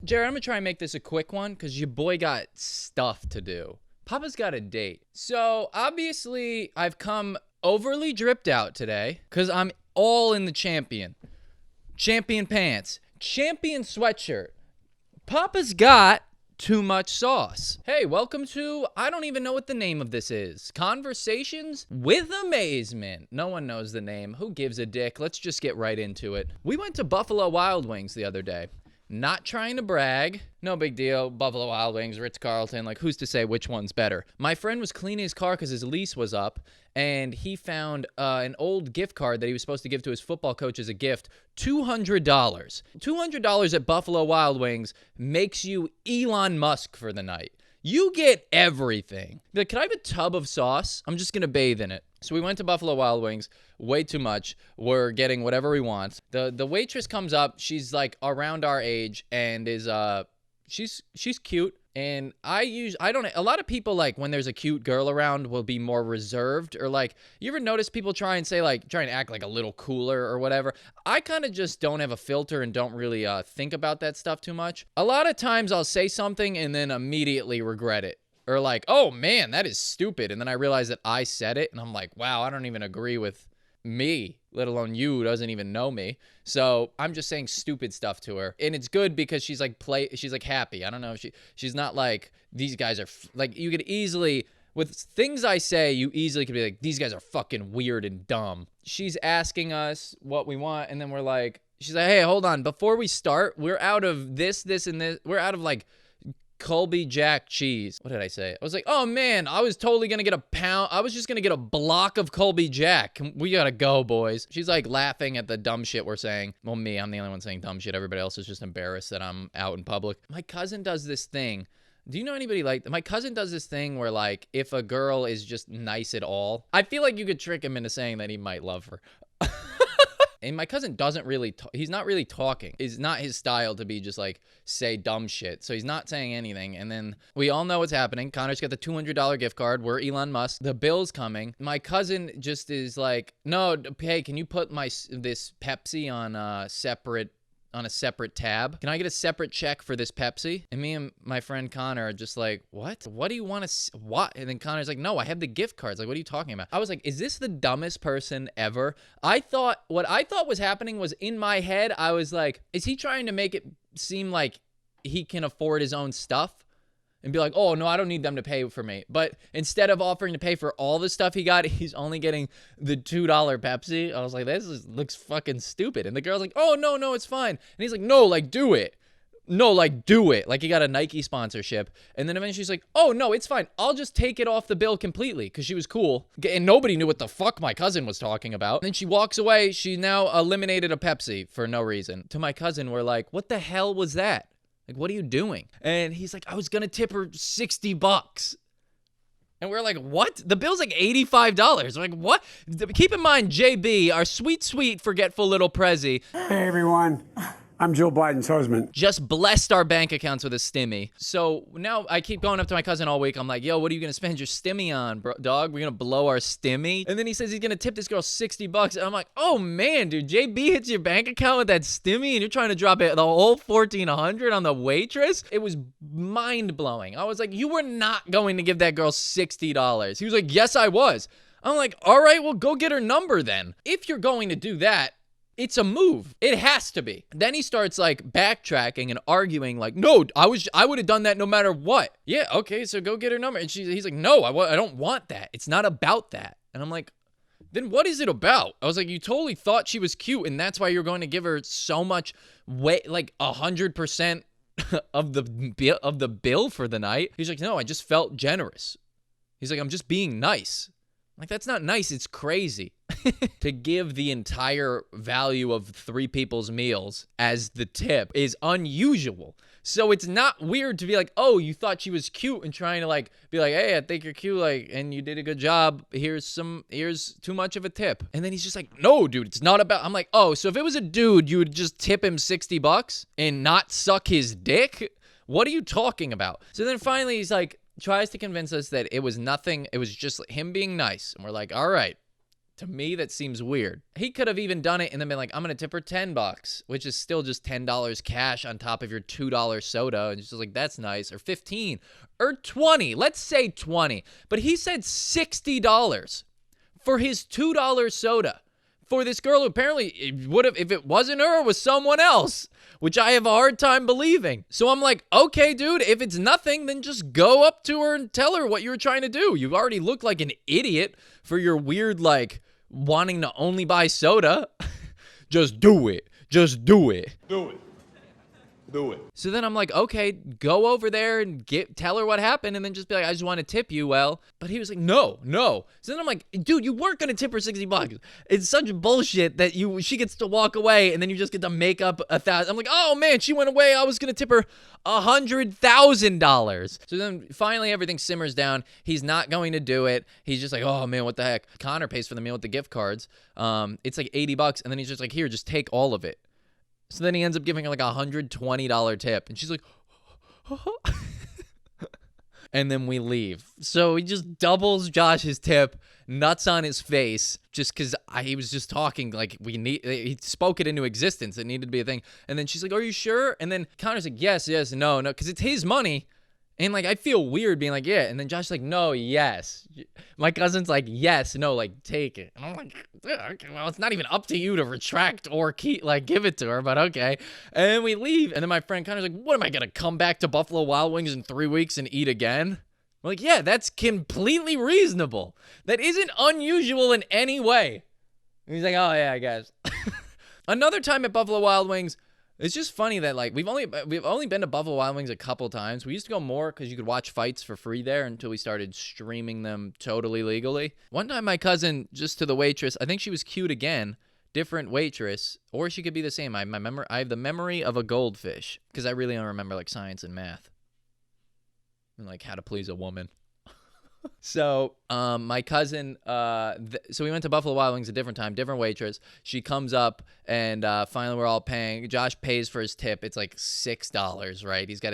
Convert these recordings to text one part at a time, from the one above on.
Jared, I'm going to try and make this a quick one because your boy got stuff to do. Papa's got a date. So, obviously, I've come overly dripped out today because I'm all in the champion. Champion pants. Champion sweatshirt. Papa's got too much sauce. Hey, welcome to, I don't even know what the name of this is. Conversations with Amazement. No one knows the name. Who gives a dick? Let's just get right into it. We went to Buffalo Wild Wings the other day. Not trying to brag. No big deal. Buffalo Wild Wings, Ritz-Carlton. Like, who's to say which one's better? My friend was cleaning his car because his lease was up, and he found an old gift card that he was supposed to give to his football coach as a gift. $200. $200 at Buffalo Wild Wings makes you Elon Musk for the night. You get everything. Like, can I have a tub of sauce? I'm just going to bathe in it. So we went to Buffalo Wild Wings, way too much. We're getting whatever we want. The waitress comes up. She's like around our age and is she's cute. And a lot of people, like, when there's a cute girl around, will be more reserved, or like, you ever notice people try and act like a little cooler or whatever? I kind of just don't have a filter and don't really think about that stuff too much. A lot of times I'll say something and then immediately regret it. Or like, oh man, that is stupid. And then I realize that I said it and I'm like, wow, I don't even agree with me, let alone you who doesn't even know me. So I'm just saying stupid stuff to her. And it's good because she's like happy. I don't know if she's not like, these guys are like, you could easily, with things I say, you easily could be like, these guys are fucking weird and dumb. She's asking us what we want. And then we're like, she's like, hey, hold on. Before we start, we're out of this, and this. We're out of like Colby Jack cheese. What did I say? I was like, oh man, I was totally gonna get a pound. I was just gonna get a block of Colby Jack. We gotta go, boys. She's like laughing at the dumb shit we're saying. Well, I'm the only one saying dumb shit. Everybody else is just embarrassed that I'm out in public. My cousin does this thing. Do you know anybody like, my cousin does this thing where, like, if a girl is just nice at all, I feel like you could trick him into saying that he might love her. And my cousin doesn't really, he's not really talking. It's not his style to be just like, say dumb shit. So he's not saying anything. And then we all know what's happening. Connor's got the $200 gift card. We're Elon Musk. The bill's coming. My cousin just is like, no, hey, can you put this Pepsi on a separate tab? Can I get a separate check for this Pepsi? And me and my friend Connor are just like, what? What do you want to, what? And then Connor's like, no, I have the gift cards. Like, what are you talking about? I was like, is this the dumbest person ever? What I thought was happening was, in my head, I was like, is he trying to make it seem like he can afford his own stuff? And be like, oh, no, I don't need them to pay for me. But instead of offering to pay for all the stuff he got, he's only getting the $2 Pepsi. I was like, looks fucking stupid. And the girl's like, oh, no, it's fine. And he's like, no, like, do it. No, like, do it. Like, he got a Nike sponsorship. And then eventually she's like, oh, no, it's fine. I'll just take it off the bill completely, because she was cool. And nobody knew what the fuck my cousin was talking about. And then she walks away. She now eliminated a Pepsi for no reason. To my cousin, we're like, what the hell was that? Like, what are you doing? And he's like, I was going to tip her $60. And we're like, what? The bill's like $85. We're like, what? Keep in mind, JB, our sweet, forgetful little Prezi. Hey, everyone. I'm Joe Biden's husband. Just blessed our bank accounts with a stimmy. So now I keep going up to my cousin all week. I'm like, yo, what are you going to spend your stimmy on, bro, dog? We're going to blow our stimmy? And then he says he's going to tip this girl $60. And I'm like, oh, man, dude, JB hits your bank account with that stimmy and you're trying to drop it the whole $1,400 on the waitress? It was mind-blowing. I was like, you were not going to give that girl $60. He was like, yes, I was. I'm like, all right, well, go get her number then. If you're going to do that, it's a move. It has to be. Then he starts like backtracking and arguing like, no, I would have done that no matter what. Yeah, okay, so go get her number. And he's like, no, I don't want that. It's not about that. And I'm like, then what is it about? I was like, you totally thought she was cute and that's why you're going to give her so much weight, like 100% of the bill for the night. He's like, no, I just felt generous. He's like, I'm just being nice. Like, that's not nice. It's crazy. To give the entire value of 3 people's meals as the tip is unusual. So it's not weird to be like, oh, you thought she was cute and trying to like be like, hey, I think you're cute, like, and you did a good job. Here's too much of a tip. And then he's just like, no, dude, it's not about. I'm like, oh, so if it was a dude, you would just tip him $60 and not suck his dick? What are you talking about? So then finally he's like, tries to convince us that it was nothing. It was just him being nice. And we're like, all right, To me, that seems weird. He could have even done it and then been like, I'm going to tip her $10, which is still just $10 cash on top of your $2 soda. And it's just like, that's nice. Or 15 or 20. Let's say 20. But he said $60 for his $2 soda for this girl who apparently it would have, if it wasn't her, it was someone else, which I have a hard time believing. So I'm like, okay, dude, if it's nothing, then just go up to her and tell her what you were trying to do. You already look like an idiot for your weird, like, wanting to only buy soda. Just do it. Just do it. Do it. Do it. So then I'm like, okay, go over there and tell her what happened and then just be like, I just want to tip you well. But he was like, no. So then I'm like, dude, you weren't going to tip her $60. It's such bullshit that she gets to walk away and then you just get to make up $1,000. I'm like, oh man, she went away. I was going to tip her $100,000. So then finally everything simmers down. He's not going to do it. He's just like, oh man, what the heck? Connor pays for the meal with the gift cards. It's like $80. And then he's just like, here, just take all of it. So then he ends up giving her like $120 tip. And she's like, and then we leave. So he just doubles Josh's tip, nuts on his face, just because he was just talking like he spoke it into existence. It needed to be a thing. And then she's like, are you sure? And then Connor's like, yes, no, because it's his money. And, like, I feel weird being like, yeah. And then Josh's like, no, yes. My cousin's like, yes, no, like, take it. And I'm like, okay, well, it's not even up to you to retract or give it to her, but okay. And then we leave. And then my friend Connor's like, what am I going to come back to Buffalo Wild Wings in 3 weeks and eat again? I'm like, yeah, that's completely reasonable. That isn't unusual in any way. And he's like, oh, yeah, I guess. Another time at Buffalo Wild Wings, it's just funny that, like, we've only been to Buffalo Wild Wings a couple times. We used to go more because you could watch fights for free there until we started streaming them totally legally. One time my cousin, just to the waitress, I think she was cute again, different waitress, or she could be the same. I have the memory of a goldfish because I really don't remember, like, science and math and, like, how to please a woman. So, my cousin, so we went to Buffalo Wild Wings a different time, different waitress. She comes up and, finally we're all paying. Josh pays for his tip. It's like $6, right? He's got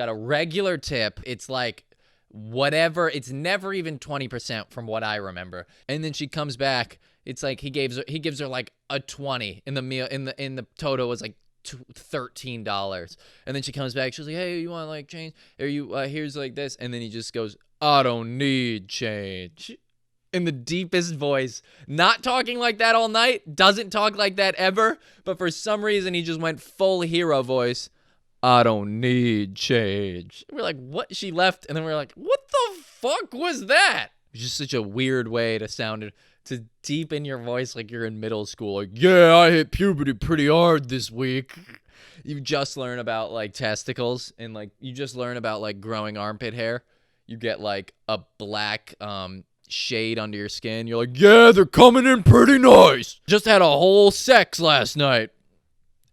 a regular tip. It's like whatever. It's never even 20% from what I remember. And then she comes back. It's like he gives her like a 20 in the meal, in the total was like $13. And then she comes back. She's like, hey, you want like change? Or you, here's like this. And then he just goes, I don't need change. In the deepest voice. Not talking like that all night. Doesn't talk like that ever. But for some reason, he just went full hero voice. I don't need change. We're like, what? She left. And then we're like, what the fuck was that? It's just such a weird way to sound it. To deepen your voice like you're in middle school. Like, yeah, I hit puberty pretty hard this week. You just learn about, like, testicles. And, like, you just learn about, like, growing armpit hair. You get, like, a black shade under your skin. You're like, yeah, they're coming in pretty nice. Just had a whole sex last night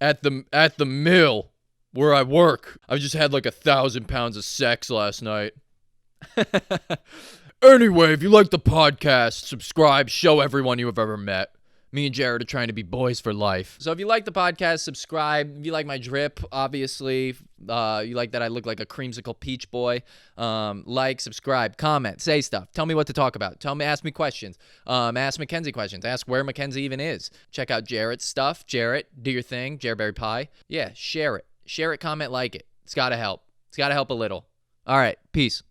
at the mill where I work. I just had, like, 1,000 pounds of sex last night. Anyway, if you like the podcast, subscribe, show everyone you have ever met. Me and Jared are trying to be boys for life. So if you like the podcast, subscribe. If you like my drip, obviously, you like that I look like a creamsicle peach boy, like, subscribe, comment, say stuff. Tell me what to talk about. Ask me questions. Ask Mackenzie questions. Ask where Mackenzie even is. Check out Jarrett's stuff. Jarrett, do your thing. Jareberry Pie. Yeah, share it. Share it, comment, like it. It's got to help. It's got to help a little. All right, peace.